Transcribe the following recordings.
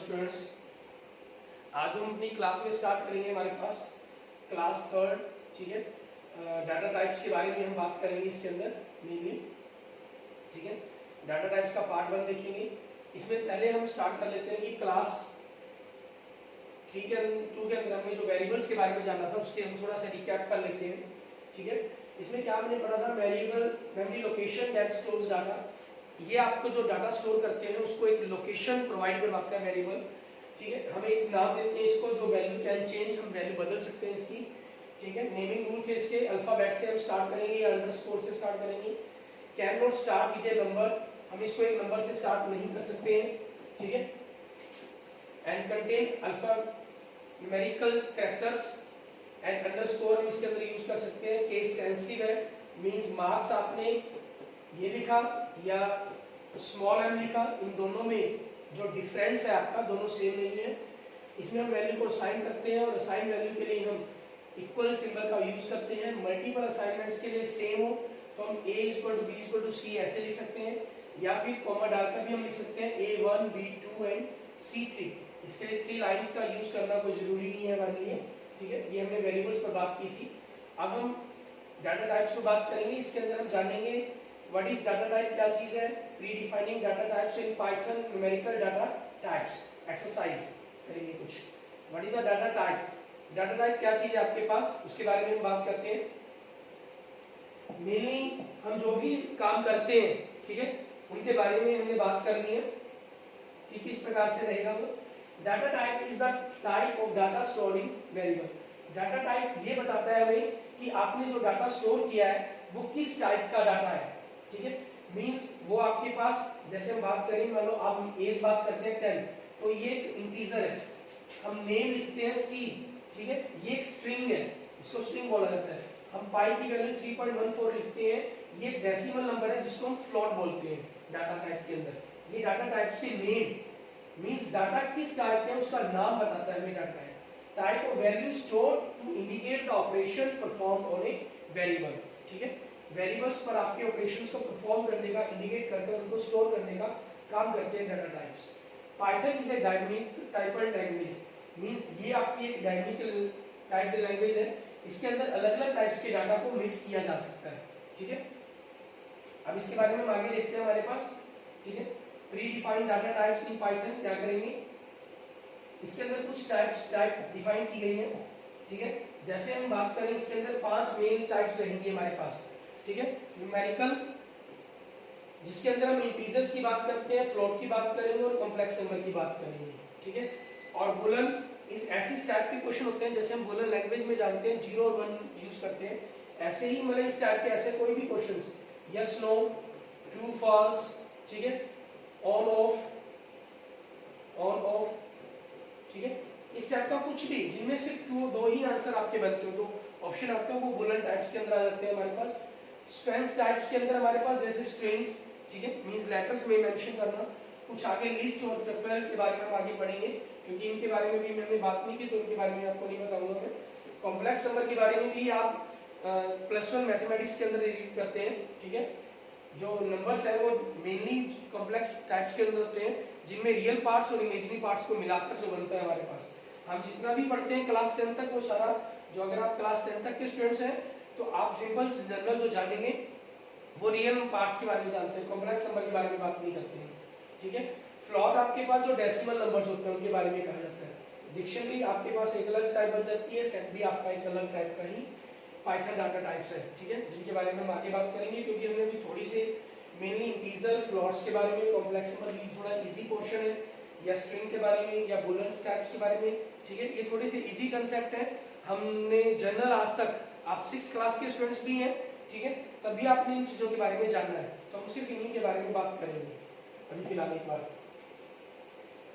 Students, आज हम अपनी क्लास में स्टार्ट करेंगे हमारे पास क्लास थर्ड, ठीक है। डाटा टाइप्स के बारे में हम बात करेंगे इसके अंदर मेनली, ठीक है। डाटा टाइप्स का पार्ट 1 देखेंगे। इसमें पहले हम स्टार्ट कर लेते हैं कि क्लास 3 के 2 के अंदर हमने जो वेरिएबल्स के बारे में जाना था उसके हम थोड़ा सा रिकैप कर लेते हैं, ठीक है। इसमें क्या हमने पढ़ा था, variable memory location that stores data. ये आपको जो डाटा स्टोर करते हैं उसको एक लोकेशन प्रोवाइड करवाता है वेरिएबल, ठीक है। हम एक नाम देते हैं इसको, जो वैल्यू कैन चेंज, हम वैल्यू बदल सकते हैं इसकी, ठीक है। नेमिंग रूल थे इसके, अल्फाबेट से हम स्टार्ट करेंगे या अंडरस्कोर से स्टार्ट करेंगे। Can not start with A number, हम इसको एक नंबर से स्टार्ट नहीं कर सकते हैं, ठीक है। And contain alpha numerical characters and underscore हम इसके अंदर यूज कर सकते हैं। केस सेंसिटिव है, मींस मार्क्स आपने ये लिखा या स्मॉल m लिखा, इन दोनों में जो डिफरेंस है आपका, दोनों सेम नहीं है। इसमें हम वैल्यू को असाइन करते हैं और असाइन वैल्यू के लिए हम इक्वल सिंबल का यूज करते हैं। मल्टीपल असाइनमेंट्स के लिए सेम हो तो हम a = b = c ऐसे लिख सकते हैं, या फिर कॉमा डालकर भी हम लिख सकते हैं a1 b2 एंड c3। इसके लिए 3 लाइंस का यूज करना कोई जरूरी नहीं है हमारे लिए, ठीक है। ये हमने वेरिएबल्स पर बात की थी। अब हम डाटा टाइप्स पर बात करेंगे। इसके अंदर हम जानेंगे व्हाट इज डाटा टाइप, क्या चीज है, pre defining data types in Python, numerical data types, exercise करेंगे कुछ। What is a data type, data type क्या चीज है आपके पास, उसके बारे में हम बात करते हैं। मेनली हम जो भी काम करते हैं, ठीक है, उनके बारे में हमने बात करनी है कि किस प्रकार से रहेगा वो। Data type is the type of data stored in variable. Data type ये बताता है हमें कि आपने जो डाटा स्टोर किया है वो किस टाइप का डाटा है, ठीक है। मींस वो आपके पास, जैसे हम बात करें, मान लो आप एज बात करते हैं 10, तो ये एक इंटीजर है, हम नेम लिखते हैं स्ट्रिंग, ठीक है। ये एक स्ट्रिंग है, इसको स्ट्रिंग बोला जाता है। हम पाई की वैल्यू 3.14 लिखते हैं, ये एक डेसिमल नंबर है जिसको हम फ्लोट बोलते हैं डाटा टाइप के अंदर। ये डाटा टाइप्स के नेम मींस डाटा किस टाइप है उसका नाम बताता है हमें data type of value stored to indicate the operation performed on a variable, ठीक है। वेरिएबल्स पर आपके ऑपरेशंस को परफॉर्म करने का, इंडिकेट करके उनको स्टोर करने का काम करते हैं data types. Python is a dynamic typed language, means ये आपकी एक डायनामिक टाइप्ड लैंग्वेज है। इसके अंदर अलग-अलग टाइप्स के डाटा को मिक्स किया जा सकता है, ठीक है। अब इसके बारे में हम आगे देखते हैं हमारे पास, ठीक है। Pre defined data types in Python क्या करेंगे, इसके अंदर कुछ टाइप डिफाइन की गई है, ठीक है। जैसे हम बात करें, इसके अंदर 5 मेन टाइप्स रहेंगे हमारे पास, ठीक है। न्यूमेरिकल, जिसके अंदर हम इंटीजर्स की बात करते हैं, फ्लोट की बात करेंगे और कॉम्प्लेक्स नंबर की बात करेंगे, ठीक है। और बुलन, इस ऐसी टाइप के क्वेश्चन होते हैं जैसे हम बुलन लैंग्वेज में जानते हैं 0 और 1 यूज करते हैं, ऐसे ही मतलब इस टाइप के ऐसे कोई भी questions, yes no, true false, ठीक है, ऑन ऑफ, ठीक है। इस टाइप का कुछ भी जिनमें सिर्फ 2 ही आंसर आपके बनते हो, 2 ऑप्शन आते हैं, वो बुलन टाइप्स के अंदर आ जाते हैं हमारे पास। स्ट्रिंग्स टाइप्स के अंदर हमारे पास जैसे स्ट्रिंग्स, ठीक है, मींस लेटर्स में मेंशन करना। कुछ आगे लिस्ट और टपल के बारे में हम आगे पढ़ेंगे, क्योंकि इनके बारे में भी मैंने बात नहीं की तो इनके बारे में आपको नहीं बताऊंगा मैं। कॉम्प्लेक्स नंबर के बारे में भी आप +1 मैथमेटिक्स के अंदर रीड करते हैं, ठीक है। जो नंबर्स है वो मेनली कॉम्प्लेक्स टाइप्स के अंदर होते हैं, जिनमें रियल पार्ट्स और इमेजिनरी पार्ट्स को मिलाकर जो बनता है हमारे पास। हम जितना भी पढ़ते हैं क्लास 10 तक, वो सारा जो, अगर आप क्लास 10 तक के स्टूडेंट्स हैं तो आप सिंपल जनरल जो जानेंगे वो रियल पार्ट्स के बारे में जानते हैं, कॉम्प्लेक्स नंबर के बारे में बात नहीं करते हैं, ठीक है। फ्लोट आपके पास जो डेसिमल नंबर्स होते हैं उनके बारे में कहा जाता है। डिक्शनरी आपके पास एक अलग टाइप बन जाती है, सेट भी आपका एक अलग टाइप का ही पाइथन डाटा टाइप्स है, ठीक है, जिनके बारे में हम आगे बात करेंगे, क्योंकि हमने भी थोड़ी सी मेनली इंटीजर, फ्लोट्स के बारे में, कॉम्प्लेक्स नंबर भी थोड़ा इजी पोर्शन है, या स्ट्रिंग के बारे में या बुलन टाइप्स के बारे में, ठीक है। ये थोड़ी सी इजी कंसेप्ट है। हमने जनरल आज तक, आप 6th क्लास के स्टूडेंट्स भी हैं, ठीक है, तभी आपने इन चीज़ों के बारे में जानना है, तो हम सिर्फ इन्हीं के बारे में बात करेंगे अभी फिलहाल। एक बार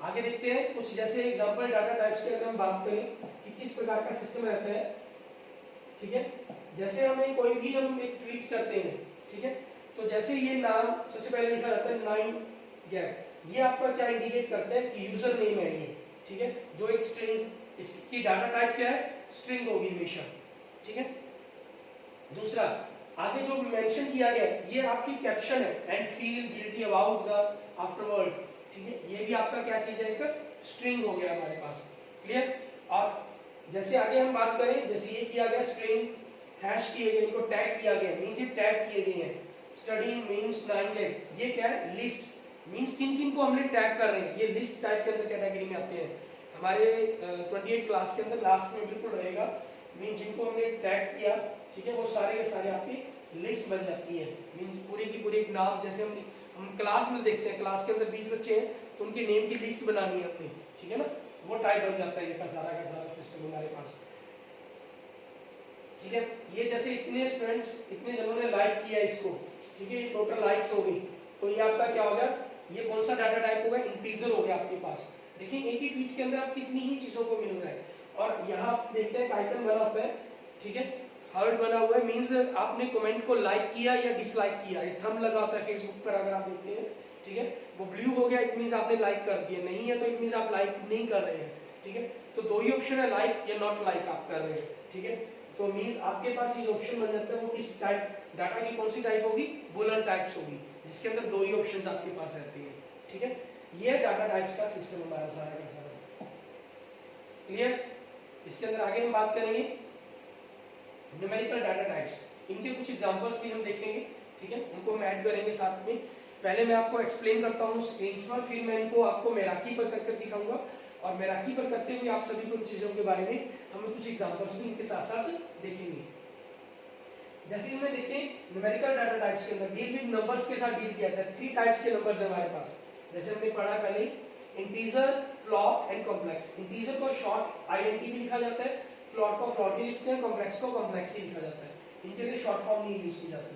आगे देखते हैं कुछ, जैसे एग्जांपल डाटा टाइप्स के अगर हम बात करें कि किस प्रकार का सिस्टम रहता है, ठीक है। जैसे हमें कोई भी हम एक ट्वीट करते हैं, ठीक है, तो जैसे ये नाम सबसे पहले लिखा जाता है 9 गैप, ये आपका क्या इंडिकेट करता है कि यूजर नेम है ये, ठीक है, जो एक स्ट्रिंग, इसकी डाटा टाइप क्या है, स्ट्रिंग होगी हमेशा, ठीक है। दूसरा, आगे जो मेंशन किया गया ये आपकी कैप्शन है, and feel guilty about the afterward, ठीक है, ये भी आपका क्या चीज है, एक स्ट्रिंग हो गया हमारे पास। क्लियर? और जैसे आगे हम बात करें, जैसे ये किया गया स्ट्रिंग, हैश किए गए, इनको टैग किया गया, मींस ये टैग किए गए हैं। स्टडिंग मींस 9 ये क्या है? लिस्ट, मींस किन किन को हमने टैग कर रहे हैं, ये लिस्ट टाइप के अंदर कैटेगरी में आते हैं। हमारे 28 क्लास के अंदर लास्ट में बिल्कुल रहेगा, मींस जिनको हमने टैग किया, ठीक है, वो सारे के सारे आपकी लिस्ट बन जाती है। मींस पूरी की पूरी एक नाम, जैसे हम क्लास में देखते हैं, क्लास के अंदर 20 बच्चे हैं तो उनके नेम की लिस्ट बनानी है अपनी, ठीक है ना, वो टाइप बन जाता है, का सारा सिस्टम हमारे पास। ठीक है, ये जैसे इतने स्टूडेंट्स, इतने जनों ने लाइक किया इसको, ठीक है, ये टोटल लाइक्स हो गई, तो ये आपका क्या हो गया? ये कौन सा डाटा टाइप होगा? इंटीजर हो गया आपके पास। देखिए एक ही ट्वीट के अंदर आप कितनी ही चीजों को मिल रहा है। और यहाँ आप देखते हैं आइकन बना होता है, ठीक है, हार्ट बना हुआ है, मींस आपने कमेंट को लाइक किया या डिसलाइक किया। ये थंब लगा होता है फेसबुक पर, अगर आप देखते हैं, ठीक है, वो ब्लू हो गया, इट मींस आपने लाइक कर दिया, नहीं है तो इट मींस आप लाइक नहीं कर रहे हैं, ठीक है। तो दो ही ऑप्शन है, लाइक या नॉट लाइक आप कर रहे हैं, ठीक है। तो मींस आपके पास ये ऑप्शन बन जाता है, वो किस टाइप डाटा की कौन सी टाइप होगी? बूलियन टाइप्स होगी, जिसके अंदर दो ही ऑप्शंस आपके पास रहते हैं, ठीक है। ये डाटा टाइप्स का सिस्टम हमारा सारा का सारा। क्लियर? इसके अंदर आगे हम बात करेंगे न्यूमेरिकल डाटा टाइप्स, इनके कुछ एग्जांपल्स भी हम देखेंगे, ठीक है, उनको हम ऐड करेंगे साथ में। पहले मैं आपको एक्सप्लेन करता हूँ स्क्रीन पर, फिर मैं इनको आपको मैराकी पर करके दिखाऊंगा, और मैराकी पर करते हुए आप सभी को इन चीजों के बारे में हम कुछ एग्जांपल्स भी इनके साथ साथ देखेंगे। जैसे इनमें देखिए न्यूमेरिकल डाटा टाइप्स के अंदर डील विद नंबर्स के साथ डील किया जाता है। 3 टाइप्स के नंबर्स है हमारे पास, जैसे हमने पढ़ा पहले ही, integer, float and complex. Integer को शॉर्ट आईएनटी भी लिखा जाता है, फ्लोट को फ्लोट ही लिखते हैं, कॉम्प्लेक्स को कॉम्प्लेक्स ही लिखा जाता है, इनके लिए शॉर्ट फॉर्म नहीं यूज की जाती,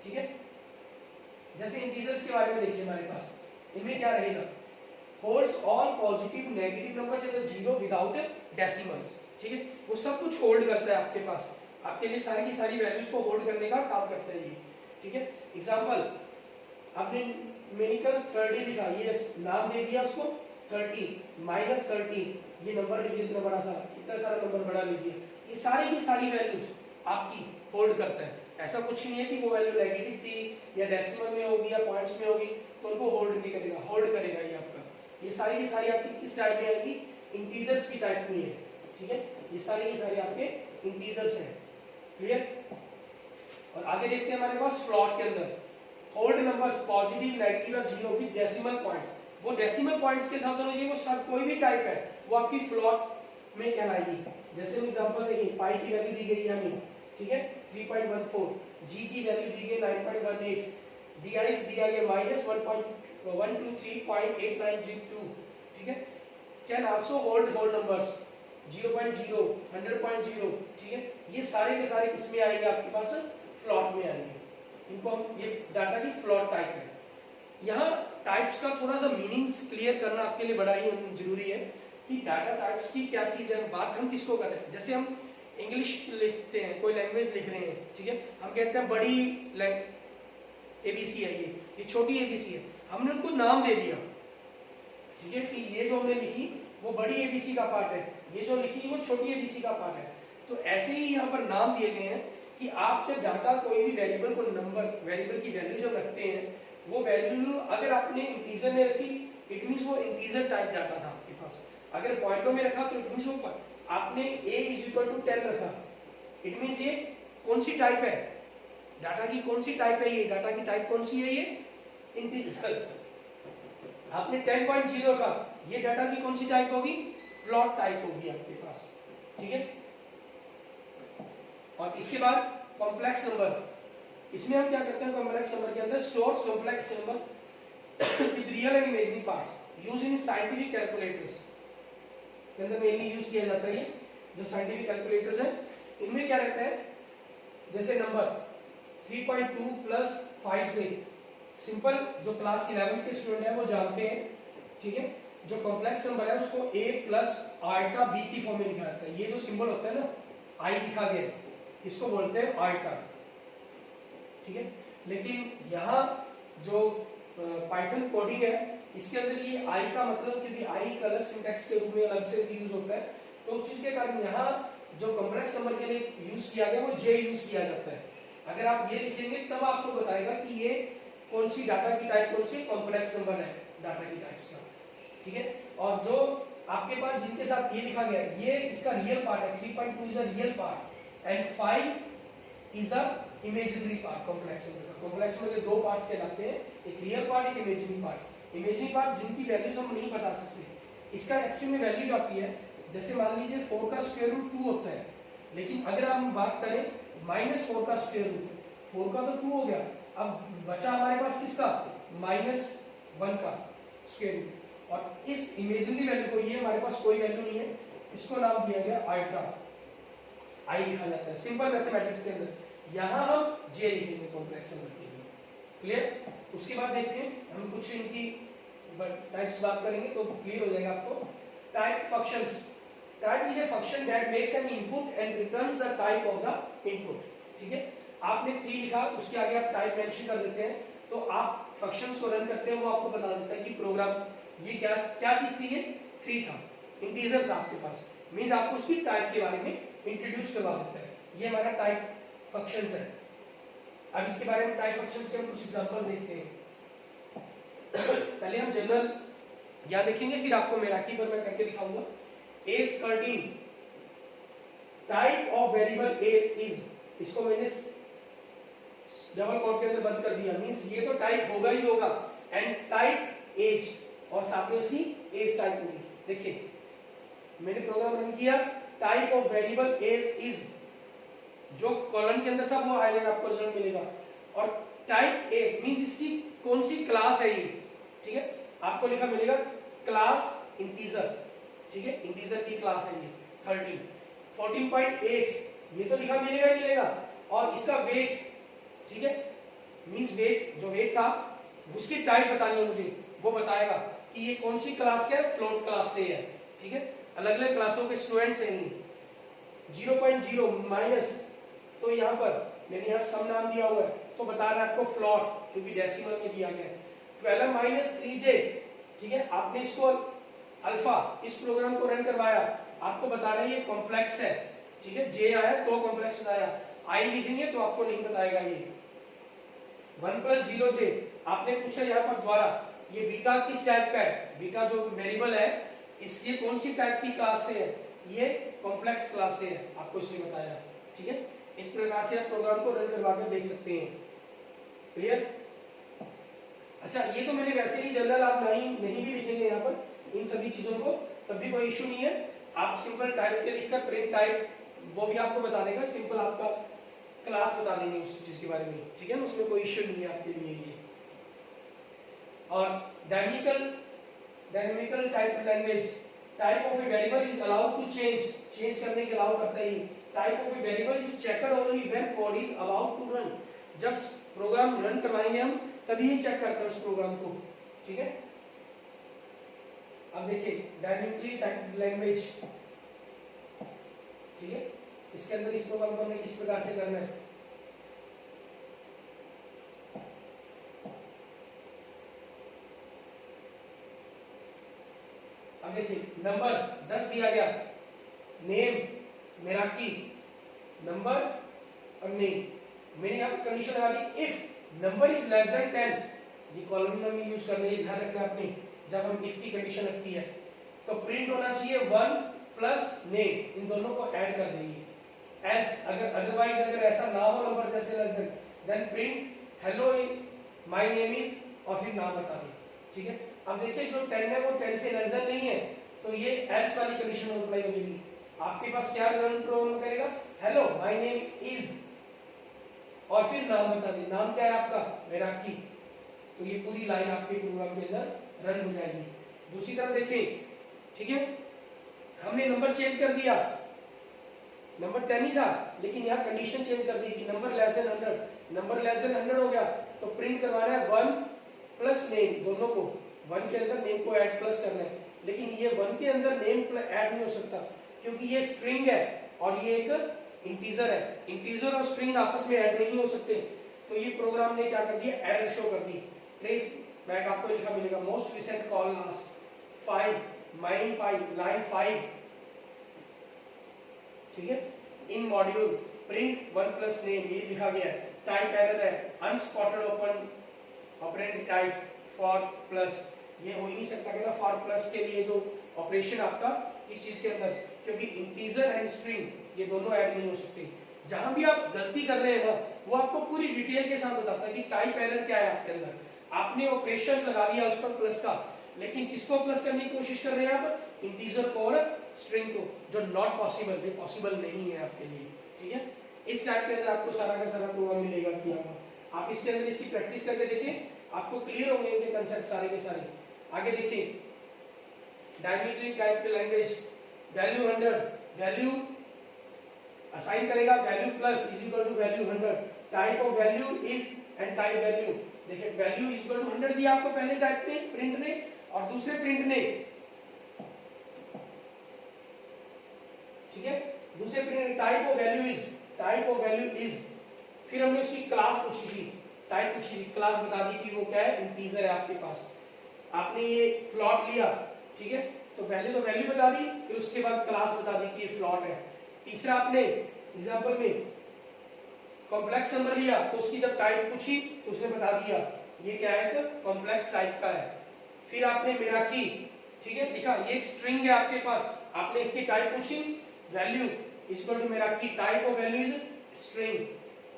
ठीक है। जैसे इंटीजर्स के बारे में देखिए हमारे पास, इनमें क्या रहेगा? Holds all positive negative numbers as zero without decimals, ठीक है, वो सब कुछ होल्ड करता है आपके पास, आपके लिए सारी की सारी वैल्यूज को होल्ड करने का काम करता है ये, ठीक है। एग्जांपल, आपने न्यूमेरिकल 30 लिखा, ये नाम दे दिया उसको 30 -30, ये नंबर लीजिए इतना बड़ा सा, इतना सारा नंबर बड़ा लीजिए, ये सारी की सारी वैल्यूज आपकी होल्ड करता है। ऐसा कुछ नहीं है कि वो वैल्यू नेगेटिव थी या डेसिमल में होगी या पॉइंट्स में होगी तो उनको होल्ड नहीं करेगा, होल्ड करेगा ये आपका। ये सारी की सारी आपकी किस टाइप में आएगी? इंटीजर्स की टाइप में है, ठीक है, ये सारी की सारी आपके इंटीजर्स हैं। क्लियर? और आगे देखते हैं हमारे पास फ्लोट के अंदर, होल्ड नंबर्स पॉजिटिव नेगेटिव और जीरो विद डेसिमल पॉइंट्स। वो डेसिमल पॉइंट्स के साथ होना चाहिए, वो सब कोई भी टाइप है वो आपकी फ्लोट में कहलाएगी। जैसे एग्जांपल देखिए, पाई की वैल्यू दी गई है हमें, ठीक है, 3.14, जी की वैल्यू दी गई 9.18, डी दिया गया -123.8902, ठीक है। Can also hold whole numbers 0.0, 100.0, ठीक है, ये सारे के सारे किसमें आएंगे? आपके पास फ्लोट में आएंगे। इनको हम, ये डाटा की फ्लोट टाइप है। यहाँ टाइप्स का थोड़ा सा मीनिंग्स क्लियर करना आपके लिए बड़ा ही जरूरी है कि डाटा टाइप्स की क्या चीज है, बात हम किसको कर रहे हैं। जैसे हम इंग्लिश लिखते हैं, कोई लैंग्वेज लिख रहे हैं, ठीक है, हम कहते हैं बड़ी एबीसी है, ये छोटी एबीसी है, हमने उनको नाम दे दिया, ठीक है, कि ये जो हमने लिखी वो बड़ी एबीसी का पार्ट है, ये जो लिखी वो छोटी एबीसी का पार्ट है। तो ऐसे ही यहाँ पर नाम दिए गए हैं कि आप जब डाटा कोई भी वेरिएबल को नंबर, वेरिएबल की वैल्यू जब रखते हैं, वो वैल्यू अगर आपने इंटीजर में रखी, इट मींस वो इंटीजर टाइप डाटा था आपके पास। अगर पॉइंटों में रखा तो इट मींस वो आपने a = 10 रखा, इट मींस ये कौन सी टाइप है? डाटा की कौन सी टाइप है? ये डाटा की टाइप कौन सी है? ये इंटीजर। आपने 10.0 रखा, ये डाटा की कौन सी टाइप होगी? फ्लोट टाइप होगी आपके पास, ठीक है। और इसके बाद कॉम्प्लेक्स नंबर, इसमें हम क्या करते हैं? कॉम्प्लेक्स नंबर के अंदर stores complex number with real and imaginary parts used in scientific calculators के अंदर मेनली यूज किया जाता है। ये जो साइंटिफिक कैलकुलेटर्स है, इनमें क्या रहता है? जैसे नंबर 3.2 + 5 से, सिंपल जो क्लास 11 के स्टूडेंट है वो जानते हैं, ठीक है, जो कॉम्प्लेक्स नंबर है उसको a + आयटा b की फॉर्म में लिखा जाता है। ये जो सिंबल होता है ना, i लिखा गया, इसको बोलते हैं आयटा, ठीक है। लेकिन यहाँ जो पाइथन कोडिंग है, इसके अंदर ये i का मतलब, क्योंकि i एक अलग सिंटैक्स के रूप में अलग से यूज होता है, तो उस चीज के कारण यहाँ जो कॉम्प्लेक्स नंबर के लिए यूज किया गया वो j यूज किया जाता है। अगर आप ये लिखेंगे तब आपको बताएगा कि ये कौन सी डाटा की टाइप, कौन सी कॉम्प्लेक्स नंबर है डाटा की टाइप्स का, ठीक है। और जो आपके पास जिनके साथ ये लिखा गया है ये इसका रियल पार्ट है, 3.2 is a real part and 5 is the imaginary part. Complex number का कॉम्प्लेक्स नंबर के दो पार्ट्स कहलाते हैं, एक रियल पार्ट एक इमेजिनरी पार्ट। इमेजिनरी पार्ट जिनकी वैल्यूज हम नहीं बता सकते, इसका एक्चुअल में वैल्यू जो आती है, जैसे मान लीजिए 4 का स्क्वायर रूट 2 होता है, लेकिन अगर हम बात करें -4 का स्क्वायर रूट, 4 का तो 2 हो गया, अब बचा हमारे पास किसका, -1 का स्क्वायर रूट। और इस इमेजिनरी वैल्यू को, ये हमारे पास कोई वैल्यू नहीं है, इसको नाम दिया गया आइटा, आई लिखा जाता है सिंपल मैथमेटिक्स के अंदर। यहां हम जे लिखेंगे कॉम्प्लेक्स नंबर के लिए। क्लियर। उसके बाद देखते हैं हम कुछ इनकी टाइप्स बात करेंगे तो क्लियर हो जाएगा आपको। Type functions. Type is a function that makes an input and returns the type of the input. ठीक है, आपने 3 लिखा, उसके आगे आप टाइप मेंशन कर देते हैं, तो आप फंक्शंस को रन करते हैं, वो आपको बता देता है कि प्रोग्राम ये क्या क्या चीज थी, ये 3 था, इंटीजर था आपके पास, मींस आपको उसकी टाइप के बारे में इंट्रोड्यूस करवा देता है। ये हमारा टाइप फंक्शंस है। अब इसके बारे में टाइप फंक्शंस के हम कुछ एग्जांपल देखते हैं। पहले हम जनरल या देखेंगे, फिर आपको मेराकी पर मैं करके दिखाऊंगा। As 13 type of variable a is, इसको मैंने डबल कोट के अंदर बंद कर दिया, मींस ये तो टाइप होगा ही होगा, एंड टाइप एज, और साथ में उसकी एज टाइप होगी। देखिए मैंने प्रोग्राम रन किया, type of variable as is, जो कॉलम के अंदर था वो आएगा, आपको रिजल्ट मिलेगा। और टाइप एज मींस इसकी कौन सी क्लास है ये, ठीक है, आपको लिखा मिलेगा क्लास इंटीजर। ठीक है, इंटीजर की क्लास है ये 13। 14.8 ये तो लिखा मिलेगा ही मिलेगा, और इसका वेट, ठीक है, मींस वेट, जो वेट था उसकी टाइप बतानी है मुझे, वो बताएगा कि ये कौन सी क्लास के है, फ्लोट क्लास से है। ठीक है, अलग अलग क्लासों के स्टूडेंट्स हैं ये। 0.0 माइनस, तो यहाँ पर मैंने यहाँ सम नाम दिया हुआ है, तो बता रहा है आपको फ्लोट, क्योंकि डेसिमल में दिया गया है। 12-3j, ठीक है, आपने इसको अल्फा, इस प्रोग्राम को रन करवाया, आपको बता रहे हैं ये कॉम्प्लेक्स है। ठीक है, जे आया तो कॉम्प्लेक्स बताया, आई लिखेंगे तो आपको नहीं बताएगा ये। 1+0j, आपने पूछा यहाँ पर द्वारा, ये बीटा किस टाइप का है, बीटा जो वेरिएबल है इसकी कौन सी टाइप की क्लास से है, ये कॉम्प्लेक्स क्लास से है, आपको इसने बताया। ठीक है, इस प्रकार से आप प्रोग्राम को रन करवा कर देख सकते हैं। क्लियर। अच्छा, ये तो मैंने वैसे ही जनरल, आप नहीं भी लिखेंगे यहाँ पर इन सभी चीजों को, तब भी कोई इशू नहीं है। आप सिंपल टाइप के लिखकर प्रिंट टाइप, वो भी आपको बता देगा, सिंपल आपका क्लास बता देंगे उस चीज के बारे में। ठीक है ना, उसमें कोई इशू नहीं है आपके लिए ये। और dynamical type language, type of a variable is allowed to change करने के अलाउ करता है ये। Type of a variable is checked only when code is about to run, जब प्रोग्राम रन करवाएंगे हम तभी ही चेक करता है उस प्रोग्राम को। ठीक है, अब देखिए डायनेमिकली टाइप्ड लैंग्वेज, ठीक है, इसके अंदर इस प्रोग्राम को हमें किस प्रकार से करना है। अब देखिए नंबर 10 दिया गया, नेम मेराकी, नंबर और नेम, मैंने यहाँ पर कंडीशन लगा दी, if number is less than 10, ये कॉलम में यूज करना है, ध्यान रखना आपने, जब हम इफ की कंडीशन रखती है तो प्रिंट होना चाहिए 1 प्लस नेम, इन दोनों को ऐड कर देंगे। एल्स, अगर अदरवाइज अगर ऐसा ना हो नंबर जैसे less than print hello my name is, और फिर नाम बता दें। ठीक है, अब देखिए जो 10 है वो 10 से लेस देन नहीं है, तो ये एल्स वाली कंडीशन में अप्लाई हो जाएगी। आपके पास क्या रिजल्ट प्रोग्राम करेगा, हेलो माय नेम इज, और फिर नाम बता दें, नाम क्या है आपका, मेराकी, तो ये पूरी लाइन आपके प्रोग्राम के अंदर रन हो जाएगी। दूसरी तरफ देखिए, ठीक है, हमने नंबर चेंज कर दिया, नंबर 10 ही था, लेकिन यहाँ कंडीशन चेंज कर दी कि number less than 100, number less than 100 हो गया, तो प्रिंट करवाना है 1 प्लस नेम, दोनों को 1 के अंदर नेम को ऐड प्लस करना है, लेकिन ये 1 के अंदर नेम ऐड नहीं हो सकता, क्योंकि ये स्ट्रिंग है और ये एक इंटीजर है, इंटीजर और स्ट्रिंग आपस में ऐड नहीं हो सकते। तो ये प्रोग्राम ने क्या कर दिया, एरर शो कर दी। ट्रेस बैक आपको लिखा मिलेगा, most recent call last 5 main py line 5, ठीक है, in module print 1 plus name, ये लिखा गया है। टाइप एरर है, unsupported open operand type for plus, ये हो ही नहीं सकता कि ना फॉर प्लस के लिए जो ऑपरेशन आपका इस चीज के अंदर, क्योंकि इंटीजर एंड स्ट्रिंग ये दोनों ऐड नहीं हो सकते। जहां भी आप गलती कर रहे हैं ना वो आपको पूरी डिटेल के साथ बताता है कि टाइप एरर क्या है आपके अंदर। आपने ऑपरेशन लगा दिया उस पर प्लस का, लेकिन किसको प्लस करने की कोशिश कर रहे हैं आप? इंटीजर को और स्ट्रिंग को, जो नॉट पॉसिबल, ये पॉसिबल नहीं है आपके लिए। ठीक है, इस टाइप के अंदर आपको सारा का सारा प्रोग्राम मिलेगा किया हुआ। आप इसके अंदर इसकी प्रैक्टिस करके देखिए, आपको क्लियर होंगे इनके कंसेप्ट सारे के सारे। आगे देखिए, diametric type language, value 100, value assign करेगा, value plus is equal to value 100, type of value is and type value. देखिए वैल्यू इज इक्वल टू 100 दिया आपको पहले टाइप में प्रिंट ने, और दूसरे प्रिंट ने, ठीक है, दूसरे print type of value is, type of value is. फिर हमने उसकी क्लास पूछी थी, टाइप पूछी थी, क्लास बता दी कि वो क्या है, इंटीजर है आपके पास। आपने ये फ्लॉट लिया, ठीक है, तो पहले तो वैल्यू बता दी, फिर उसके बाद क्लास बता दी कि ये फ्लॉट है। तीसरा आपने एग्जांपल में कॉम्प्लेक्स नंबर लिया, तो उसकी जब टाइप पूछी तो उसने बता दिया ये क्या है, तो कॉम्प्लेक्स टाइप का है। फिर आपने मेरा की, ठीक है, लिखा ये एक स्ट्रिंग है आपके पास, आपने इसकी टाइप पूछी, वैल्यू इक्वल टू मेरा की, type of value is string.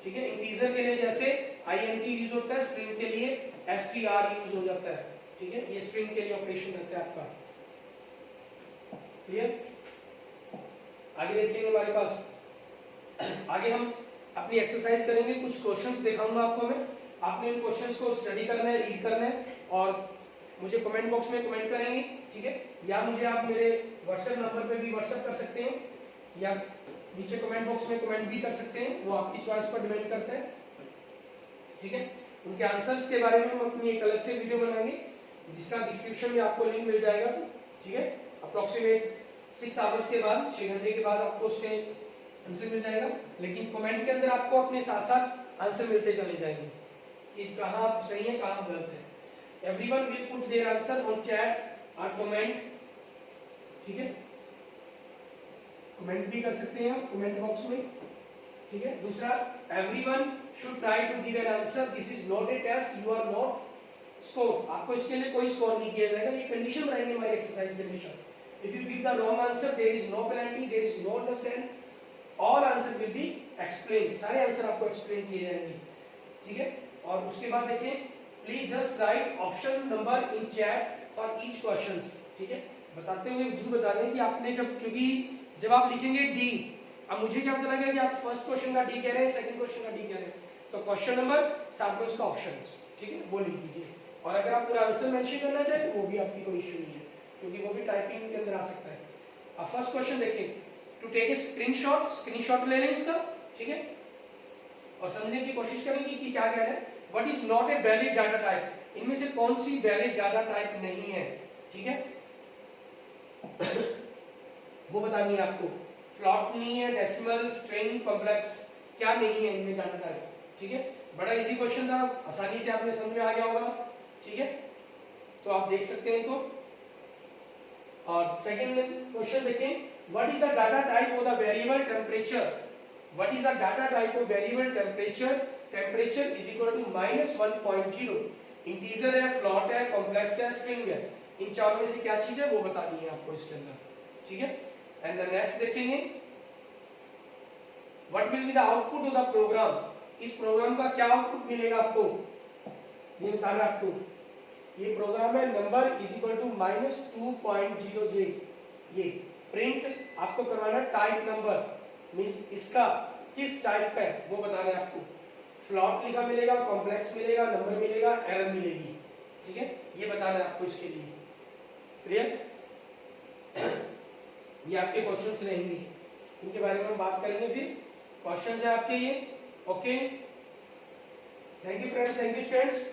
ठीक है, इंटीजर के लिए जैसे int यूज होता है, स्ट्रिंग के लिए str यूज हो जाता है। ठीक है, ये स्ट्रिंग के लिए ऑपरेशन रहता है आपका। क्लियर? आगे देखेंगे हमारे पास, आगे हम अपनी एक्सरसाइज करेंगे, कुछ क्वेश्चंस दिखाऊंगा आपको मैं, आपने इन क्वेश्चंस को स्टडी करना है, रीड करना है, और मुझे कमेंट बॉक्स में कमेंट करेंगे। ठीक है, या मुझे आप मेरे व्हाट्सएप नंबर पे भी व्हाट्सएप कर सकते हैं, या नीचे कमेंट बॉक्स में कमेंट भी कर सकते हैं, वो आपकी चॉइस पर डिपेंड करता है। ठीक है, उनके आंसर्स के बारे में हम अपनी एक अलग से वीडियो बनाएंगे, जिसका डिस्क्रिप्शन में आपको लिंक मिल जाएगा। ठीक है, अप्रोक्सीमेट 6 आवर्स के बाद, 6 घंटे के बाद आपको उसके आंसर मिल जाएगा, लेकिन कमेंट के अंदर आपको अपने साथ साथ आंसर मिलते चले जाएंगे कि कहाँ सही है कहाँ गलत है। Everyone will put their answer on chat और कमेंट। ठीक है, कमेंट भी कर सकते हैं आप कमेंट बॉक्स में। ठीक है, दूसरा, everyone should try to give an answer, this is not a test, you are not score. आपको इसके लिए कोई स्कोर नहीं किया जाएगा, ये कंडीशन रहेगी हमारी एक्सरसाइज के हमेशा। If you give the wrong answer there is no penalty, there is no understand, all answer will be explain, सारे आंसर आपको एक्सप्लेन किए जाएंगे। ठीक है, और उसके बाद देखें, please just write option number in chat for each questions. ठीक है, बताते हुए जरूर बता दें कि आपने क्योंकि जब आप लिखेंगे डी, अब मुझे क्या पता लगेगा कि आप फर्स्ट क्वेश्चन का डी कह रहे हैं, सेकंड क्वेश्चन का डी कह रहे हैं, तो क्वेश्चन नंबर साथ में उसका ऑप्शन, ठीक है, वो लिख दीजिए। और अगर आप पूरा आंसर मेंशन करना चाहें तो वो भी आपकी कोई इशू नहीं है, क्योंकि वो भी टाइपिंग के अंदर आ सकता है। अब फर्स्ट क्वेश्चन देखें, टू टेक ए स्क्रीनशॉट ले लें इसका, ठीक है, और समझने की कोशिश करेंगे कि क्या कह रहा है। What is not a valid data type, इनमें से कौन सी वैलिड डाटा टाइप नहीं है। ठीक है, वो बतानी है आपको। फ्लॉट नहीं है, डेसिमल, स्ट्रिंग, कॉम्प्लेक्स, क्या नहीं है इनमें डाटा टाइप। ठीक है, बड़ा इजी क्वेश्चन था, आसानी से आपने समझ में आ गया होगा। ठीक है, तो आप देख सकते हैं इनको। और सेकंड क्वेश्चन देखें, what is the data type of the variable temperature. What is the data type of variable temperature, temperature is equal to -1.0, integer है, फ्लॉट है, कॉम्प्लेक्स है, स्ट्रिंग है, इन चारों में से क्या चीज है वो बतानी है आपको इसके अंदर। ठीक है, एंड द नेक्स्ट देखेंगे, what will be the output of the program, इस प्रोग्राम का क्या आउटपुट मिलेगा आपको, ये बताना है आपको। ये प्रोग्राम है number is equal to -2.0j, ये प्रिंट आपको करवाना टाइप नंबर, मींस इसका किस टाइप का है वो बताना है आपको। फ्लॉट लिखा मिलेगा, कॉम्प्लेक्स मिलेगा, नंबर मिलेगा, एरर मिलेगी। ठीक है, ये बताना है आपको इसके लिए। क्लियर? ये आपके क्वेश्चंस रहेंगे, इनके बारे में हम बात करेंगे फिर। क्वेश्चंस है आपके ये। Okay, thank you friends, thank you students.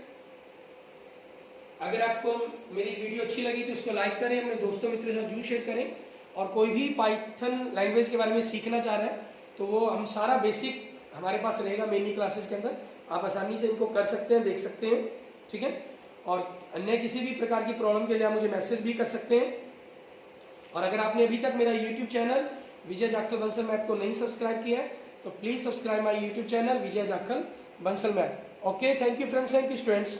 अगर आपको मेरी वीडियो अच्छी लगी तो इसको लाइक करें, अपने दोस्तों मित्रों के साथ जरूर शेयर करें, और कोई भी पाइथन लैंग्वेज के बारे में सीखना चाह रहा है तो वो हम सारा बेसिक हमारे पास रहेगा मेनली क्लासेस के अंदर, आप आसानी से इनको कर सकते हैं, देख सकते हैं। ठीक है, और अन्य किसी भी प्रकार की प्रॉब्लम के लिए आप मुझे मैसेज भी कर सकते हैं। और अगर आपने अभी तक मेरा यूट्यूब चैनल विजय जाखल बंसल मैथ को नहीं सब्सक्राइब किया है तो please subscribe my YouTube channel Vijay Jakhal Bansal math. Okay, thank you friends, thank you students.